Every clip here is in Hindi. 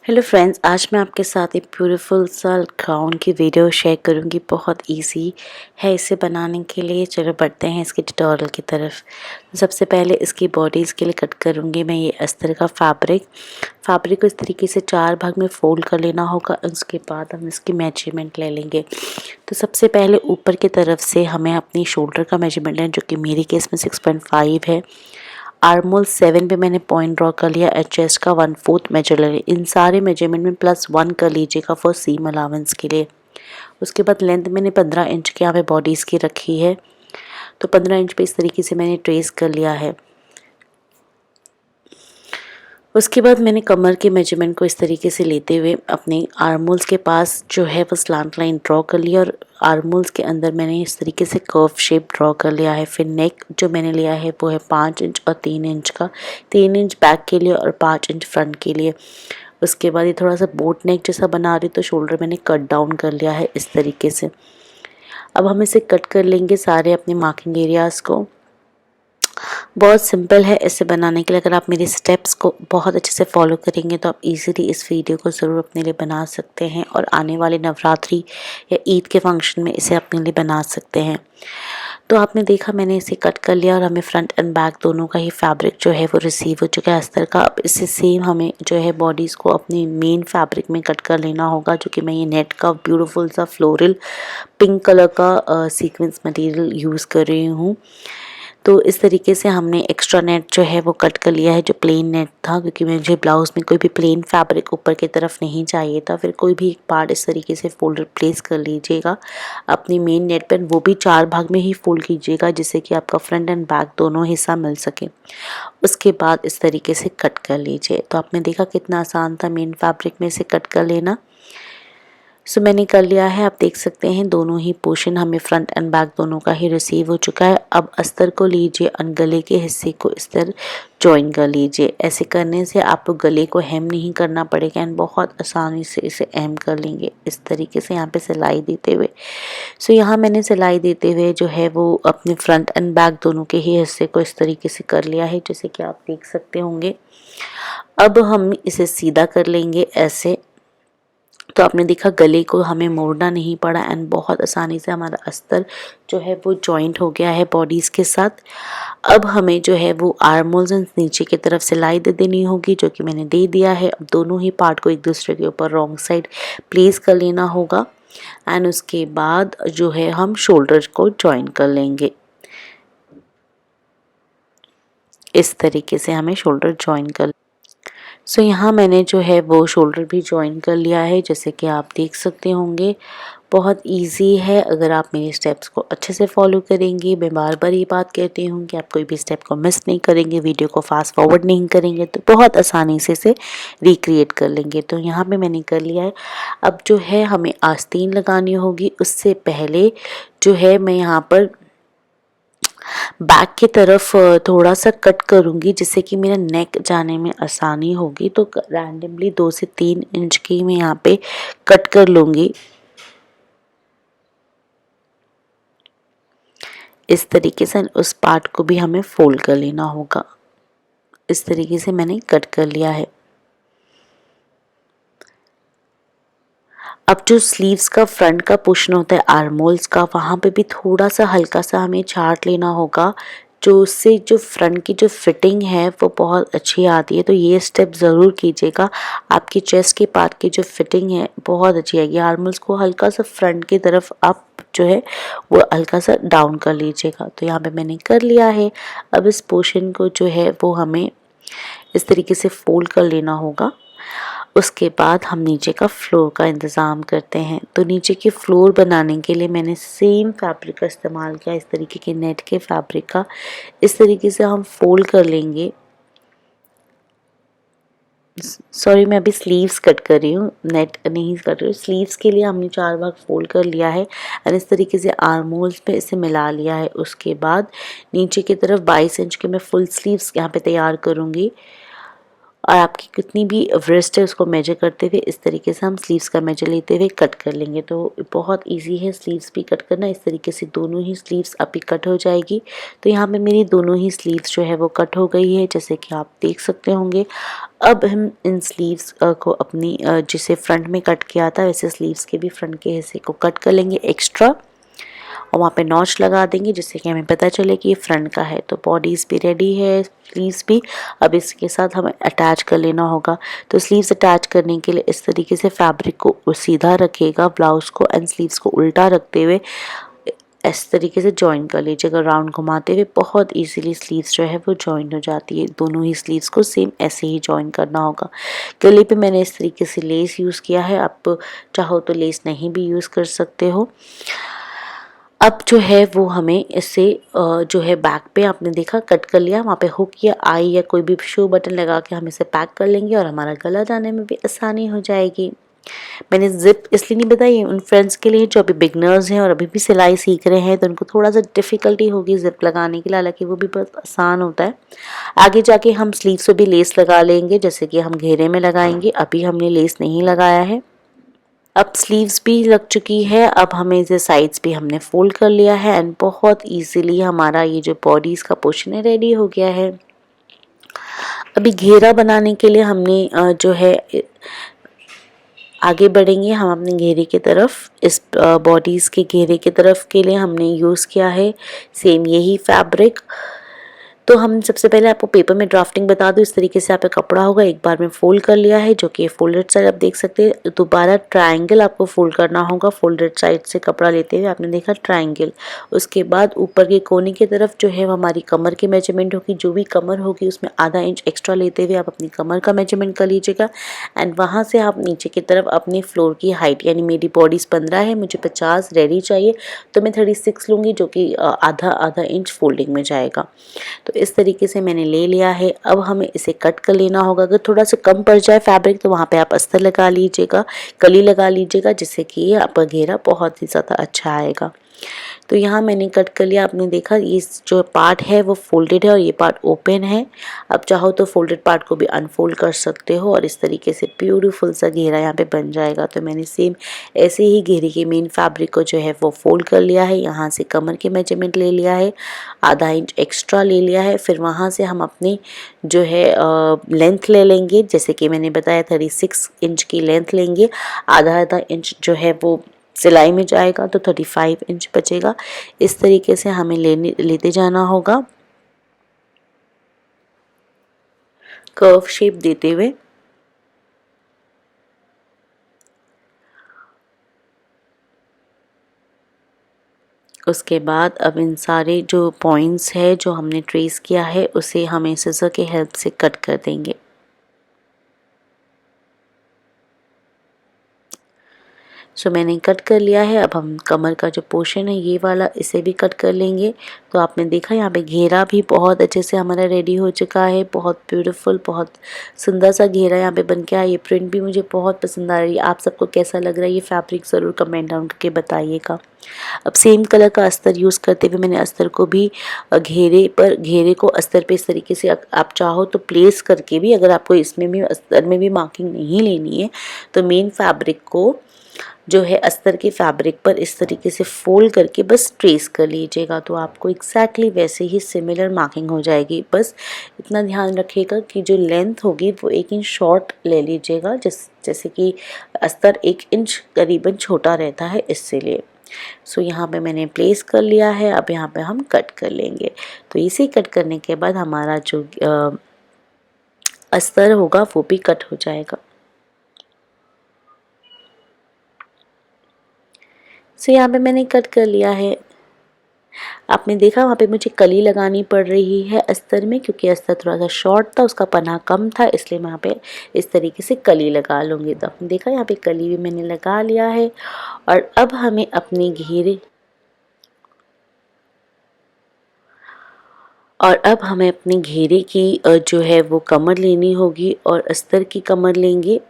हेलो फ्रेंड्स, आज मैं आपके साथ एक ब्यूटीफुल सा गाउन की वीडियो शेयर करूंगी। बहुत इजी है इसे बनाने के लिए। चलो बढ़ते हैं इसके ट्यूटोरियल की तरफ। सबसे पहले इसकी बॉडीज़ के लिए कट करूंगी मैं ये अस्तर का फैब्रिक को इस तरीके से 4 भाग में फोल्ड कर लेना होगा। उसके बाद हम इसकी मेजरमेंट ले लेंगे। तो सबसे पहले ऊपर की तरफ से हमें अपनी शोल्डर का मेजरमेंट लेना, जो कि मेरी केस में 6.5 है। आर्मोल 7 पे मैंने पॉइंट ड्रॉ कर लिया। चेस्ट का 1/4 मेजर ले लिया। इन सारे मेजरमेंट में +1 कर लीजिएगा फॉर सीम अलाउंस के लिए। उसके बाद लेंथ मैंने 15 इंच के यहाँ पे बॉडीज़ की रखी है, तो 15 इंच पे इस तरीके से मैंने ट्रेस कर लिया है। उसके बाद मैंने कमर के मेजरमेंट को इस तरीके से लेते हुए अपने आर्मोल्स के पास जो है वो स्लांट लाइन ड्रॉ कर लिया, और आर्मोल्स के अंदर मैंने इस तरीके से कर्व शेप ड्रॉ कर लिया है। फिर नेक जो मैंने लिया है वो है 5 इंच और 3 इंच का। 3 इंच बैक के लिए और 5 इंच फ्रंट के लिए। उसके बाद ये थोड़ा सा बोट नेक जैसा बना रही, तो शोल्डर मैंने कट डाउन कर लिया है इस तरीके से। अब हम इसे कट कर लेंगे सारे अपने मार्किंग एरियाज़ को। बहुत सिंपल है इसे बनाने के लिए। अगर आप मेरे स्टेप्स को बहुत अच्छे से फॉलो करेंगे तो आप इजीली इस वीडियो को ज़रूर अपने लिए बना सकते हैं, और आने वाले नवरात्रि या ईद के फंक्शन में इसे अपने लिए बना सकते हैं। तो आपने देखा मैंने इसे कट कर लिया, और हमें फ्रंट एंड बैक दोनों का ही फैब्रिक जो है वो रिसीव हो चुका है अस्तर का। अब इससे सेम हमें जो है बॉडीज़ को अपनी मेन फैब्रिक में कट कर लेना होगा, जो कि मैं ये नेट का ब्यूटीफुल सा फ्लोरल पिंक कलर का सीक्वेंस मटेरियल यूज़ कर रही हूँ। तो इस तरीके से हमने एक्स्ट्रा नेट जो है वो कट कर लिया है, जो प्लेन नेट था, क्योंकि मुझे ब्लाउज़ में कोई भी प्लेन फैब्रिक ऊपर की तरफ नहीं चाहिए था। फिर कोई भी एक पार्ट इस तरीके से फोल्डर प्लेस कर लीजिएगा अपनी मेन नेट पर, वो भी 4 भाग में ही फोल्ड कीजिएगा, जिससे कि आपका फ्रंट एंड बैक दोनों हिस्सा मिल सके। उसके बाद इस तरीके से कट कर लीजिए। तो आपने देखा कितना आसान था मेन फैब्रिक में से कट कर लेना। सो मैंने कर लिया है। आप देख सकते हैं दोनों ही पोर्शन हमें फ्रंट एंड बैक दोनों का ही रिसीव हो चुका है। अब अस्तर को लीजिए और गले के हिस्से को इस तरह जॉइन कर लीजिए। ऐसे करने से आपको गले को हेम नहीं करना पड़ेगा, एंड बहुत आसानी से इसे हेम कर लेंगे इस तरीके से यहाँ पे सिलाई देते हुए। सो यहाँ मैंने सिलाई देते हुए जो है वो अपने फ्रंट एंड बैक दोनों के ही हिस्से को इस तरीके से कर लिया है, जैसे कि आप देख सकते होंगे। अब हम इसे सीधा कर लेंगे ऐसे। तो आपने देखा गले को हमें मोड़ना नहीं पड़ा, एंड बहुत आसानी से हमारा अस्तर जो है वो जॉइंट हो गया है बॉडीज़ के साथ। अब हमें जो है वो आर्मोल्स नीचे की तरफ सिलाई दे देनी होगी, जो कि मैंने दे दिया है। अब दोनों ही पार्ट को एक दूसरे के ऊपर रॉन्ग साइड प्लेस कर लेना होगा, एंड उसके बाद जो है हम शोल्डर को जॉइन कर लेंगे। इस तरीके से हमें शोल्डर जॉइन कर। सो यहाँ मैंने जो है वो शोल्डर भी जॉइन कर लिया है, जैसे कि आप देख सकते होंगे। बहुत इजी है अगर आप मेरे स्टेप्स को अच्छे से फॉलो करेंगे। मैं बार बार ये बात कहती हूँ कि आप कोई भी स्टेप को मिस नहीं करेंगे, वीडियो को फास्ट फॉरवर्ड नहीं करेंगे, तो बहुत आसानी से इसे रिक्रिएट कर लेंगे। तो यहाँ पे मैंने कर लिया है। अब जो है हमें आस्तीन लगानी होगी। उससे पहले जो है मैं यहाँ पर बैक की तरफ थोड़ा सा कट करूँगी, जिससे कि मेरा नेक जाने में आसानी होगी। तो रैंडमली 2 से 3 इंच की मैं यहाँ पे कट कर लूँगी। इस तरीके से उस पार्ट को भी हमें फोल्ड कर लेना होगा। इस तरीके से मैंने कट कर लिया है। अब जो स्लीव्स का फ्रंट का पोर्शन होता है आर्मोल्स का, वहाँ पे भी थोड़ा सा हल्का सा हमें छांट लेना होगा, जो उससे जो फ्रंट की जो फिटिंग है वो बहुत अच्छी आती है। तो ये स्टेप ज़रूर कीजिएगा। आपकी चेस्ट के पार्ट की जो फिटिंग है बहुत अच्छी आएगी। आर्मोल्स को हल्का सा फ्रंट की तरफ आप जो है वो हल्का सा डाउन कर लीजिएगा। तो यहाँ पे मैंने कर लिया है। अब इस पोर्शन को जो है वो हमें इस तरीके से फोल्ड कर लेना होगा। उसके बाद हम नीचे का फ्लोर का इंतज़ाम करते हैं। तो नीचे की फ्लोर बनाने के लिए मैंने सेम फैब्रिक का इस्तेमाल किया, इस तरीके के नेट के फैब्रिक का। इस तरीके से हम फोल्ड कर लेंगे। सॉरी, मैं अभी स्लीव्स कट कर रही हूँ, नेट नहीं कट रही हूँ। स्लीव्स के लिए हमने 4 भाग फोल्ड कर लिया है, और इस तरीके से आर्मोल्स पे इसे मिला लिया है। उसके बाद नीचे की तरफ 22 इंच के मैं फुल स्लीव्स यहाँ पे तैयार करूँगी। और आपकी कितनी भी वेस्ट है उसको मेजर करते हुए इस तरीके से हम स्लीव्स का मेजर लेते हुए कट कर लेंगे। तो बहुत इजी है स्लीव्स भी कट करना। इस तरीके से दोनों ही स्लीव्स अभी कट हो जाएगी। तो यहाँ पे मेरी दोनों ही स्लीव्स जो है वो कट हो गई है, जैसे कि आप देख सकते होंगे। अब हम इन स्लीव्स को अपनी जिसे फ्रंट में कट किया था वैसे स्लीव्स के भी फ्रंट के हिस्से को कट कर लेंगे एक्स्ट्रा, और वहाँ पे नॉच लगा देंगे जिससे कि हमें पता चले कि ये फ्रंट का है। तो बॉडीज़ भी रेडी है, स्लीव्स भी। अब इसके साथ हमें अटैच कर लेना होगा। तो स्लीव्स अटैच करने के लिए इस तरीके से फैब्रिक को सीधा रखिएगा ब्लाउज़ को, एंड स्लीव्स को उल्टा रखते हुए इस तरीके से जॉइन कर लीजिएगा राउंड घुमाते हुए। बहुत इजीली स्लीव्स जो है वो जॉइन हो जाती है। दोनों ही स्लीव्स को सेम ऐसे ही जॉइन करना होगा। गले पे मैंने इस तरीके से लेस यूज़ किया है, आप चाहो तो लेस नहीं भी यूज़ कर सकते हो। अब जो है वो हमें इससे जो है बैक पे आपने देखा कट कर लिया, वहाँ पे हुक या आई या कोई भी शो बटन लगा के हम इसे पैक कर लेंगे और हमारा गला जाने में भी आसानी हो जाएगी। मैंने जिप इसलिए नहीं बताई उन फ्रेंड्स के लिए जो अभी बिगनर्स हैं और अभी भी सिलाई सीख रहे हैं, तो उनको थोड़ा सा डिफ़िकल्टी होगी जिप लगाने के लिए, हालांकि वो भी बहुत आसान होता है। आगे जाके हम स्लीव्स पे भी लेस लगा लेंगे, जैसे कि हम घेरे में लगाएंगे। अभी हमने लेस नहीं लगाया है। अब स्लीव्स भी लग चुकी है। अब हमें इसे साइड्स भी हमने फोल्ड कर लिया है एंड बहुत इजीली हमारा ये जो बॉडीज का पोर्शन है रेडी हो गया है। अभी घेरा बनाने के लिए हमने जो है आगे बढ़ेंगे हम अपने घेरे की तरफ। इस बॉडीज के घेरे की तरफ के लिए हमने यूज़ किया है सेम यही फैब्रिक। तो हम सबसे पहले आपको पेपर में ड्राफ्टिंग बता दूं। इस तरीके से आपका कपड़ा होगा, एक बार में फोल्ड कर लिया है, जो कि फोल्डेड साइड आप देख सकते हैं। दोबारा ट्रायंगल आपको फोल्ड करना होगा, फोल्डेड साइड से कपड़ा लेते हुए आपने देखा ट्रायंगल। उसके बाद ऊपर के कोने की तरफ जो है हमारी कमर की मेजरमेंट होगी, जो भी कमर होगी उसमें आधा इंच एक्स्ट्रा लेते हुए आप अपनी कमर का मेजरमेंट कर लीजिएगा। एंड वहाँ से आप नीचे की तरफ अपनी फ्लोर की हाइट, यानी मेरी बॉडीज 15 है, मुझे 50 रेडी चाहिए, तो मैं 36 लूँगी, जो कि आधा आधा इंच फोल्डिंग में जाएगा। तो इस तरीके से मैंने ले लिया है। अब हमें इसे कट कर लेना होगा। अगर थोड़ा सा कम पड़ जाए फैब्रिक तो वहाँ पे आप अस्तर लगा लीजिएगा, कली लगा लीजिएगा, जिससे कि ये आपका घेरा बहुत ही ज़्यादा अच्छा आएगा। तो यहाँ मैंने कट कर लिया। आपने देखा ये जो पार्ट है वो फोल्डेड है और ये पार्ट ओपन है। अब चाहो तो फोल्डेड पार्ट को भी अनफोल्ड कर सकते हो और इस तरीके से ब्यूटीफुल सा घेरा यहाँ पे बन जाएगा। तो मैंने सेम ऐसे ही घेरे के मेन फैब्रिक को जो है वो फोल्ड कर लिया है। यहाँ से कमर के मेजरमेंट ले लिया है, आधा इंच एक्स्ट्रा ले लिया है। फिर वहाँ से हम अपनी जो है लेंथ ले लेंगे, जैसे कि मैंने बताया 36 इंच की लेंथ लेंगे। आधा आधा इंच जो है वो सिलाई में जाएगा, तो 35 इंच बचेगा। इस तरीके से हमें लेते जाना होगा कर्व शेप देते हुए। उसके बाद अब इन सारे जो पॉइंट्स है जो हमने ट्रेस किया है उसे हमें सिजर के हेल्प से कट कर देंगे। सो मैंने कट कर लिया है। अब हम कमर का जो पोर्शन है ये वाला, इसे भी कट कर लेंगे। तो आपने देखा यहाँ पे घेरा भी बहुत अच्छे से हमारा रेडी हो चुका है। बहुत ब्यूटीफुल, बहुत सुंदर सा घेरा यहाँ पे बन के आया। ये प्रिंट भी मुझे बहुत पसंद आ रही है। आप सबको कैसा लग रहा है ये फैब्रिक ज़रूर कमेंट डाउन करके बताइएगा। अब सेम कलर का अस्तर यूज़ करते हुए मैंने अस्तर को भी घेरे को अस्तर पे इस तरीके से आप चाहो तो प्लेस करके भी, अगर आपको इसमें भी अस्तर में भी मार्किंग नहीं लेनी है तो मेन फैब्रिक को जो है अस्तर के फैब्रिक पर इस तरीके से फोल्ड करके बस ट्रेस कर लीजिएगा। तो आपको एग्जैक्टली वैसे ही सिमिलर मार्किंग हो जाएगी। बस इतना ध्यान रखिएगा कि जो लेंथ होगी वो 1 इंच शॉर्ट ले लीजिएगा, जैसे कि अस्तर 1 इंच करीबन छोटा रहता है, इसलिए। सो यहाँ पे मैंने प्लेस कर लिया है। अब यहाँ पे हम कट कर लेंगे। तो इसे कट करने के बाद हमारा जो अस्तर होगा वो भी कट हो जाएगा। सो यहाँ पे मैंने कट कर लिया है। आपने देखा वहाँ पे मुझे कली लगानी पड़ रही है अस्तर में, क्योंकि अस्तर थोड़ा सा शॉर्ट था, उसका पन्ना कम था, इसलिए मैं यहाँ पे इस तरीके से कली लगा लूँगी। तो आपने देखा यहाँ पे कली भी मैंने लगा लिया है। और अब हमें अपने घेरे की जो है वो कमर लेनी होगी और अस्तर की कमर लेंगे।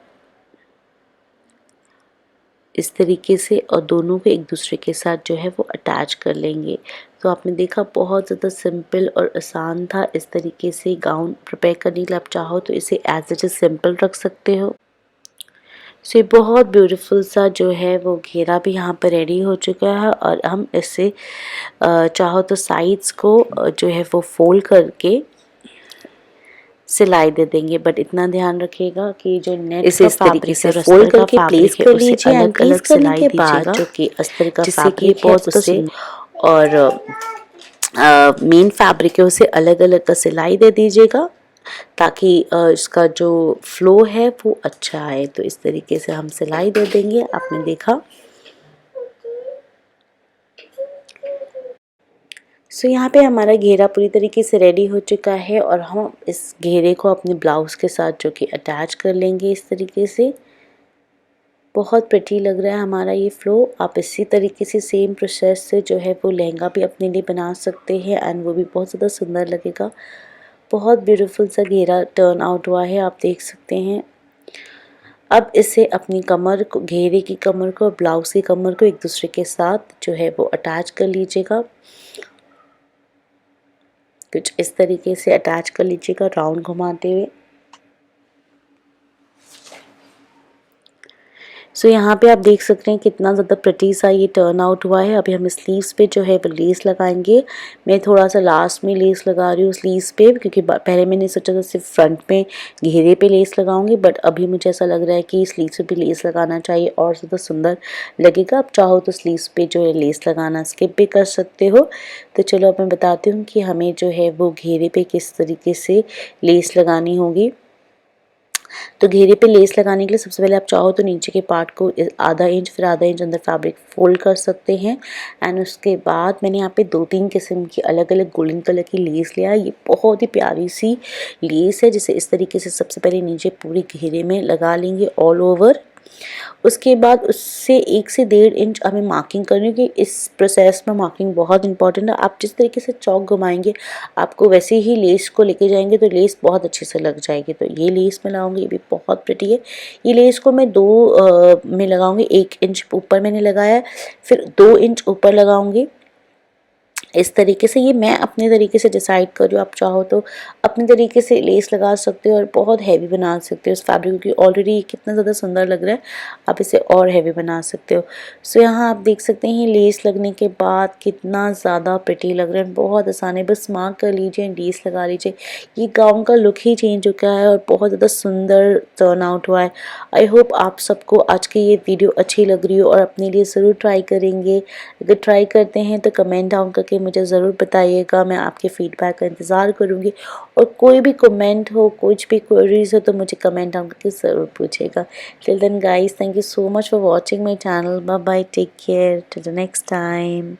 इस तरीके से और दोनों को एक दूसरे के साथ जो है वो अटैच कर लेंगे। तो आपने देखा बहुत ज़्यादा सिंपल और आसान था इस तरीके से गाउन प्रिपेयर करने के लिए। आप चाहो तो इसे एज इट इज़ सिंपल रख सकते हो। सो ये बहुत ब्यूटीफुल सा जो है वो घेरा भी यहाँ पर रेडी हो चुका है और हम इससे चाहो तो साइड्स को जो है वो फोल्ड करके सिलाई दे देंगे, बट इतना ध्यान रखिएगा कि जो नेट का फैब्रिक है और फोल्ड अस्तर का करके प्लेस फैब्रिक है कर उसे लीजिए एंड अलग प्लेस अलग करने सिलाई के दीजिएगा, बाद जो कि अस्तर का जिससे कि फैब्रिक है बहुत उसे और मेन फैब्रिक है उसे अलग अलग का सिलाई दे दीजिएगा ताकि इसका जो फ्लो है वो अच्छा आए। तो इस तरीके से हम सिलाई दे देंगे। आपने देखा। सो यहाँ पे हमारा घेरा पूरी तरीके से रेडी हो चुका है और हम इस घेरे को अपने ब्लाउज के साथ जो कि अटैच कर लेंगे इस तरीके से। बहुत प्रिटी लग रहा है हमारा ये फ्लो। आप इसी तरीके से सेम प्रोसेस से जो है वो लहंगा भी अपने लिए बना सकते हैं एंड वो भी बहुत ज़्यादा सुंदर लगेगा। बहुत ब्यूटीफुल सा घेरा टर्न आउट हुआ है, आप देख सकते हैं। अब इसे अपनी कमर को, घेरे की कमर को और ब्लाउज की कमर को एक दूसरे के साथ जो है वो अटैच कर लीजिएगा। कुछ इस तरीके से अटैच कर लीजिएगा राउंड घुमाते हुए। सो यहाँ पे आप देख सकते हैं कितना ज़्यादा प्रिटी सा ये टर्न आउट हुआ है। अभी हम स्लीव्स पे जो है वो लेस लगाएंगे। मैं थोड़ा सा लास्ट में लेस लगा रही हूँ स्लीव्स पे, क्योंकि पहले मैंने सोचा था सिर्फ फ्रंट में घेरे पे लेस लगाऊंगी, बट अभी मुझे ऐसा लग रहा है कि स्लीव्स पे भी लेस लगाना चाहिए और ज़्यादा सुंदर लगेगा। आप चाहो तो स्लीव्स पे जो है लेस लगाना स्किप भी कर सकते हो। तो चलो अब मैं बताती हूँ कि हमें जो है वो घेरे पे किस तरीके से लेस लगानी होगी। तो घेरे पे लेस लगाने के लिए सबसे पहले आप चाहो तो नीचे के पार्ट को आधा इंच फिर आधा इंच अंदर फैब्रिक फोल्ड कर सकते हैं एंड उसके बाद मैंने यहाँ पे 2-3 किस्म की अलग अलग गोल्डन कलर की लेस लिया है। ये बहुत ही प्यारी सी लेस है जिसे इस तरीके से सबसे पहले नीचे पूरे घेरे में लगा लेंगे ऑल ओवर। उसके बाद उससे 1 से 1.5 इंच हमें मार्किंग करनी है, कि इस प्रोसेस में मार्किंग बहुत इंपॉर्टेंट है। आप जिस तरीके से चौक घुमाएंगे आपको वैसे ही लेस को लेके जाएंगे तो लेस बहुत अच्छे से लग जाएगी। तो ये लेस मैं लगाऊंगी, ये भी बहुत प्रिटी है। ये लेस को मैं 2 में लगाऊंगी। 1 इंच ऊपर मैंने लगाया है, फिर 2 इंच ऊपर लगाऊंगी। इस तरीके से ये मैं अपने तरीके से डिसाइड कर रही हूँ। आप चाहो तो अपने तरीके से लेस लगा सकते हो और बहुत हैवी बना सकते हो इस फैब्रिक, क्योंकि ऑलरेडी कितना ज़्यादा सुंदर लग रहा है, आप इसे और हैवी बना सकते हो। सो यहाँ आप देख सकते हैं लेस लगने के बाद कितना ज़्यादा प्रिटी लग रहा है। बहुत आसान है, बस मार्क कर लीजिए, लेस लगा लीजिए। ये गाउन का लुक ही चेंज हो गया है और बहुत ज़्यादा सुंदर टर्न आउट हुआ है। आई होप आप सबको आज की ये वीडियो अच्छी लग रही हो और अपने लिए ज़रूर ट्राई करेंगे। अगर ट्राई करते हैं तो कमेंट डाउन करके मुझे ज़रूर बताइएगा, मैं आपके फीडबैक का इंतज़ार करूँगी। और कोई भी कमेंट हो, कुछ भी क्वेरीज हो तो मुझे कमेंट डाउन करके ज़रूर पूछिएगा। Till then guys, thank you so much for watching my channel. Bye bye, take care, till the next time.